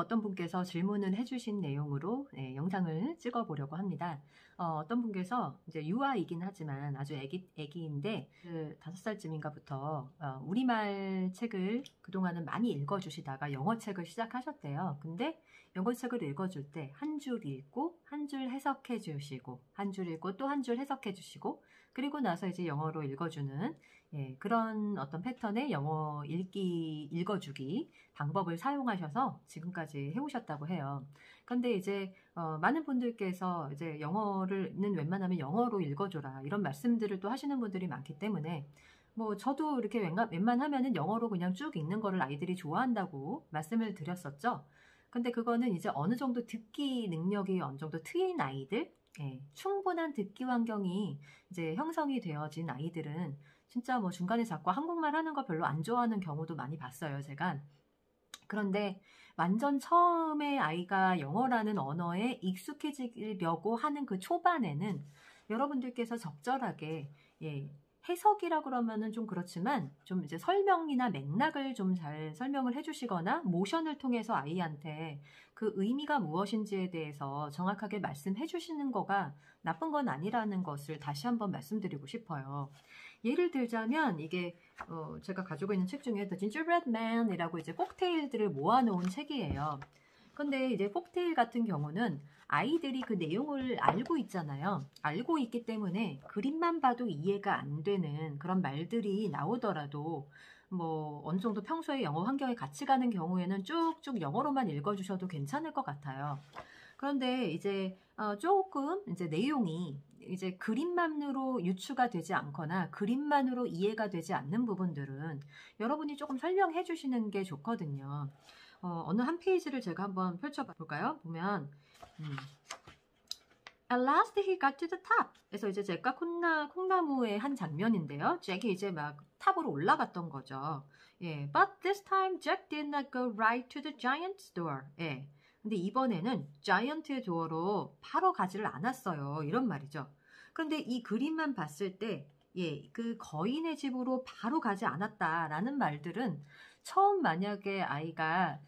어떤 분께서 질문을 해주신 내용으로 영상을 찍어보려고 합니다. 어떤 분께서 이제 유아이긴 하지만 아주 애기인데 5살쯤인가부터 우리말 책을 그동안은 많이 읽어주시다가 영어 책을 시작하셨대요. 근데 영어 책을 읽어줄 때 한 줄 읽고 한 줄 해석해 주시고 한 줄 읽고 또 한 줄 해석해 주시고 그리고 나서 이제 영어로 읽어주는 그런 어떤 패턴의 영어 읽어주기 방법을 사용하셔서 지금까지 해오셨다고 해요. 그런데 이제 많은 분들께서 이제 영어는 웬만하면 영어로 읽어줘라 이런 말씀들을 또 하시는 분들이 많기 때문에 뭐 저도 이렇게 웬만하면은 영어로 그냥 쭉 읽는 거를 아이들이 좋아한다고 말씀을 드렸었죠. 근데 그거는 이제 어느 정도 듣기 능력이 어느 정도 트인 아이들, 충분한 듣기 환경이 이제 형성이 되어진 아이들은 진짜 뭐 중간에 자꾸 한국말 하는 거 별로 안 좋아하는 경우도 많이 봤어요, 제가. 그런데 완전 처음에 아이가 영어라는 언어에 익숙해지려고 하는 그 초반에는 여러분들께서 적절하게 해석이라 그러면은 좀 그렇지만 좀 이제 설명이나 맥락을 좀 잘 설명을 해주시거나 모션을 통해서 아이한테 그 의미가 무엇인지에 대해서 정확하게 말씀해 주시는 거가 나쁜 건 아니라는 것을 다시 한번 말씀드리고 싶어요. 예를 들자면 이게 제가 가지고 있는 책 중에 The Gingerbread Man이라고 이제 콕테일들을 모아놓은 책이에요. 근데 이제 콕테일 같은 경우는 아이들이 그 내용을 알고 있잖아요. 알고 있기 때문에 그림만 봐도 이해가 안 되는 그런 말들이 나오더라도 뭐 어느 정도 평소에 영어 환경에 같이 가는 경우에는 쭉쭉 영어로만 읽어주셔도 괜찮을 것 같아요. 그런데 이제 조금 이제 내용이 이제 그림만으로 유추가 되지 않거나 그림만으로 이해가 되지 않는 부분들은 여러분이 조금 설명해 주시는 게 좋거든요. 어느 한 페이지를 제가 한번 펼쳐볼까요? 보면 At last he got to the top. 그래서 이제 제가 콩나무의 한 장면인데요. 잭이 이제 막 탑으로 올라갔던 거죠. But this time Jack did not go right to the giant's door. 근데 이번에는 자이언트의 도어로 바로 가지를 않았어요. 이런 말이죠. 그런데 이 그림만 봤을 때 그 거인의 집으로 바로 가지 않았다라는 말들은 처음 만약에 아이가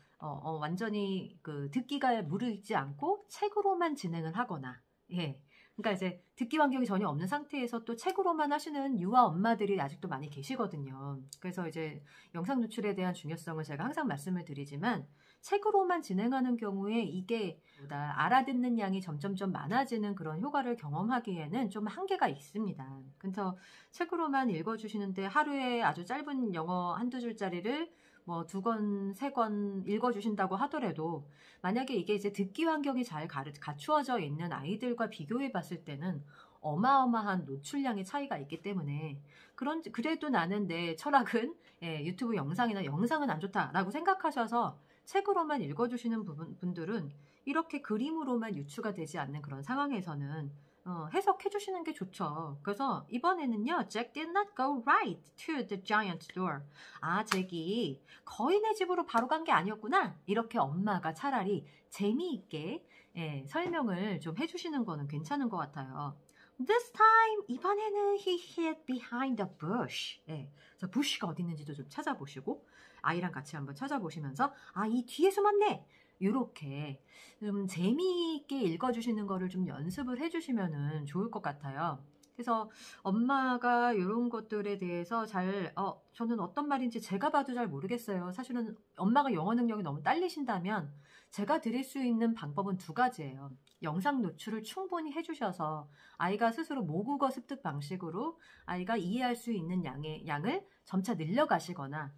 완전히 그 듣기가 무르익지 않고 책으로만 진행을 하거나 그러니까 이제 듣기 환경이 전혀 없는 상태에서 또 책으로만 하시는 유아 엄마들이 아직도 많이 계시거든요. 그래서 이제 영상 노출에 대한 중요성을 제가 항상 말씀을 드리지만 책으로만 진행하는 경우에 이게 알아듣는 양이 점점점 많아지는 그런 효과를 경험하기에는 좀 한계가 있습니다. 그래서 책으로만 읽어주시는데 하루에 아주 짧은 영어 한두 줄짜리를 뭐 2권, 3권 읽어주신다고 하더라도 만약에 이게 이제 듣기 환경이 잘 갖추어져 있는 아이들과 비교해 봤을 때는 어마어마한 노출량의 차이가 있기 때문에 그래도 나는 내 철학은 유튜브 영상은 안 좋다라고 생각하셔서 책으로만 읽어주시는 분들은 이렇게 그림으로만 유추가 되지 않는 그런 상황에서는 해석해 주시는 게 좋죠. 그래서 이번에는요, Jack did not go right to the giant's door. 잭이 거인의 집으로 바로 간 게 아니었구나. 이렇게 엄마가 차라리 재미있게 설명을 좀 해주시는 거는 괜찮은 것 같아요. This time, 이번에는 he hid behind the bush. 그래서 bush가 어디 있는지도 좀 찾아보시고 아이랑 같이 한번 찾아보시면서 이 뒤에 숨었네. 이렇게 좀 재미있게 읽어주시는 거를 좀 연습을 해주시면 좋을 것 같아요. 그래서 엄마가 이런 것들에 대해서 저는 어떤 말인지 제가 봐도 잘 모르겠어요. 사실은 엄마가 영어 능력이 너무 딸리신다면 제가 드릴 수 있는 방법은 2가지예요. 영상 노출을 충분히 해주셔서 아이가 스스로 모국어 습득 방식으로 아이가 이해할 수 있는 양을 점차 늘려가시거나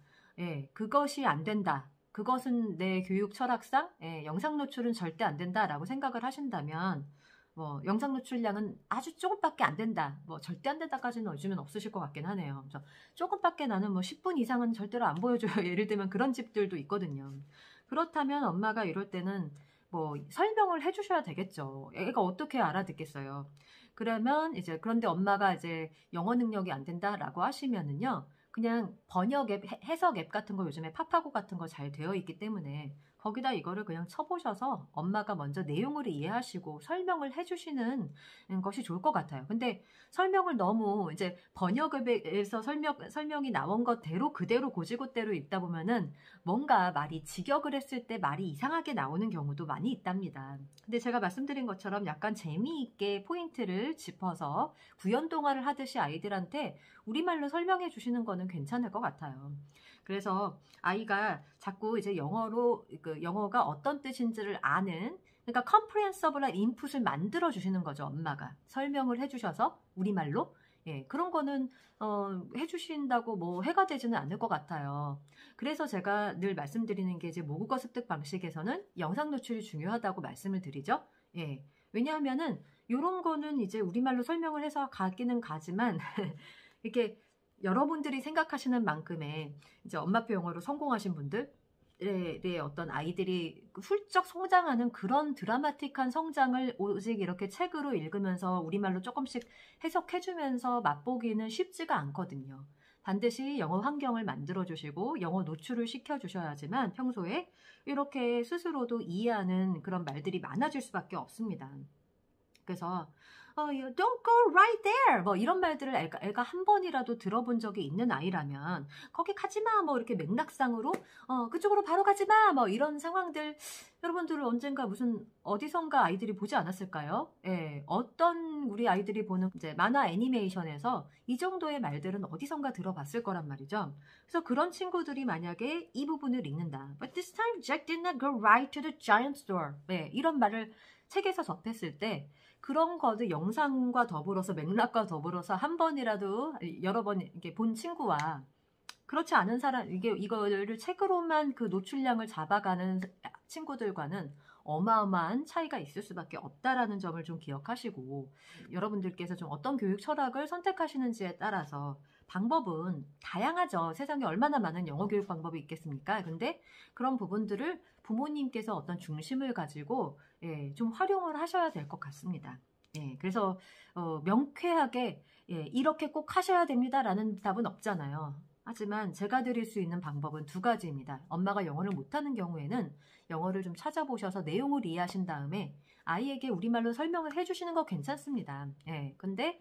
그것이 안 된다. 그것은 내 교육 철학상 영상 노출은 절대 안 된다라고 생각을 하신다면 영상 노출량은 아주 조금밖에 안 된다. 절대 안 된다까지는 요즘은 없으실 것 같긴 하네요. 조금밖에 나는 10분 이상은 절대로 안 보여줘요. 예를 들면 그런 집들도 있거든요. 그렇다면 엄마가 이럴 때는 설명을 해주셔야 되겠죠. 애가 어떻게 알아듣겠어요. 그런데 엄마가 이제 영어 능력이 안 된다라고 하시면은요. 그냥 번역 앱, 해석 앱 같은 거 요즘에 파파고 같은 거 잘 되어 있기 때문에 거기다 이거를 그냥 쳐보셔서 엄마가 먼저 내용을 이해하시고 설명을 해주시는 것이 좋을 것 같아요. 근데 설명을 너무 이제 번역에서 설명이 나온 것대로 그대로 고지고대로 읽다 보면은 뭔가 말이 직역을 했을 때 말이 이상하게 나오는 경우도 많이 있답니다. 근데 제가 말씀드린 것처럼 약간 재미있게 포인트를 짚어서 구연동화를 하듯이 아이들한테 우리말로 설명해 주시는 거는 괜찮을 것 같아요. 그래서 아이가 자꾸 이제 영어가 어떤 뜻인지를 아는, 그러니까 comprehensible한 인풋을 만들어 주시는 거죠. 엄마가 설명을 해주셔서 우리말로. 예, 그런 거는 해주신다고 뭐 해가 되지는 않을 것 같아요. 그래서 제가 늘 말씀드리는 게 이제 모국어 습득 방식에서는 영상 노출이 중요하다고 말씀을 드리죠. 예, 왜냐하면은 이런 거는 이제 우리말로 설명을 해서 가기는 가지만 이렇게 여러분들이 생각하시는 만큼의 이제 엄마표 영어로 성공하신 분들의 어떤 아이들이 훌쩍 성장하는 그런 드라마틱한 성장을 오직 이렇게 책으로 읽으면서 우리말로 조금씩 해석해주면서 맛보기는 쉽지가 않거든요. 반드시 영어 환경을 만들어주시고 영어 노출을 시켜주셔야지만 평소에 이렇게 스스로도 이해하는 그런 말들이 많아질 수밖에 없습니다. 그래서 don't go right there 뭐 이런 말들을 애가 한 번이라도 들어본 적이 있는 아이라면 거기 가지마 뭐 이렇게 맥락상으로 그쪽으로 바로 가지마 뭐 이런 상황들 여러분들은 언젠가 무슨 어디선가 아이들이 보지 않았을까요? 예, 어떤 우리 아이들이 보는 이제 만화 애니메이션에서 이 정도의 말들은 어디선가 들어봤을 거란 말이죠. 그래서 그런 친구들이 만약에 이 부분을 읽는다. But this time Jack did not go right to the giant door. 네, 이런 말을 책에서 접했을 때 그런 거를 영상과 더불어서 맥락과 더불어서 한 번이라도 여러 번 이렇게 본 친구와 그렇지 않은 사람 이거를 책으로만 그 노출량을 잡아가는 친구들과는 어마어마한 차이가 있을 수밖에 없다라는 점을 좀 기억하시고 여러분들께서 좀 어떤 교육 철학을 선택하시는지에 따라서 방법은 다양하죠. 세상에 얼마나 많은 영어 교육 방법이 있겠습니까? 근데 그런 부분들을 부모님께서 어떤 중심을 가지고 좀 활용을 하셔야 될 것 같습니다. 그래서 명쾌하게 이렇게 꼭 하셔야 됩니다라는 답은 없잖아요. 하지만 제가 드릴 수 있는 방법은 두 가지입니다. 엄마가 영어를 못하는 경우에는 영어를 좀 찾아보셔서 내용을 이해하신 다음에 아이에게 우리말로 설명을 해주시는 거 괜찮습니다. 근데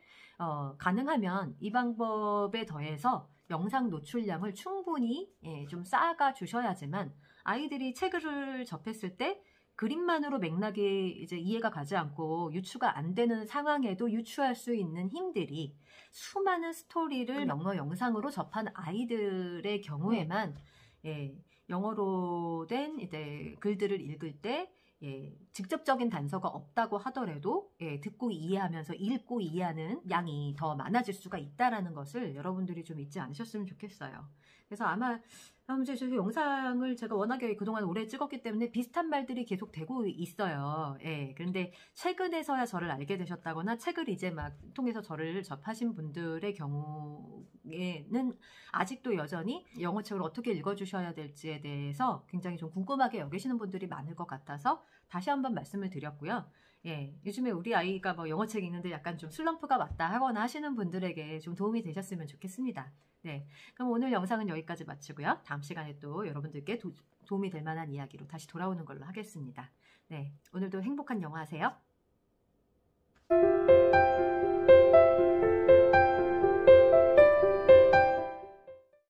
가능하면 이 방법에 더해서 영상 노출량을 충분히 좀 쌓아가 주셔야지만 아이들이 책을 접했을 때 그림만으로 맥락이 이제 이해가 가지 않고 유추가 안 되는 상황에도 유추할 수 있는 힘들이 수많은 스토리를 영어 영상으로 접한 아이들의 경우에만 영어로 된 이제 글들을 읽을 때 직접적인 단서가 없다고 하더라도 듣고 이해하면서 읽고 이해하는 양이 더 많아질 수가 있다는 것을 여러분들이 좀 잊지 않으셨으면 좋겠어요. 그래서 아마 이제 저 영상을 제가 워낙에 그동안 오래 찍었기 때문에 비슷한 말들이 계속 되고 있어요. 그런데 최근에서야 저를 알게 되셨다거나 책을 이제 막 통해서 저를 접하신 분들의 경우에는 아직도 여전히 영어책을 어떻게 읽어주셔야 될지에 대해서 굉장히 좀 궁금하게 여기시는 분들이 많을 것 같아서 다시 한번 말씀을 드렸고요. 요즘에 우리 아이가 뭐 영어책 읽는데 약간 좀 슬럼프가 왔다 하거나 하시는 분들에게 좀 도움이 되셨으면 좋겠습니다. 그럼 오늘 영상은 여기까지 마치고요. 다음 시간에 또 여러분들께 도움이 될 만한 이야기로 다시 돌아오는 걸로 하겠습니다. 오늘도 행복한 영어 하세요.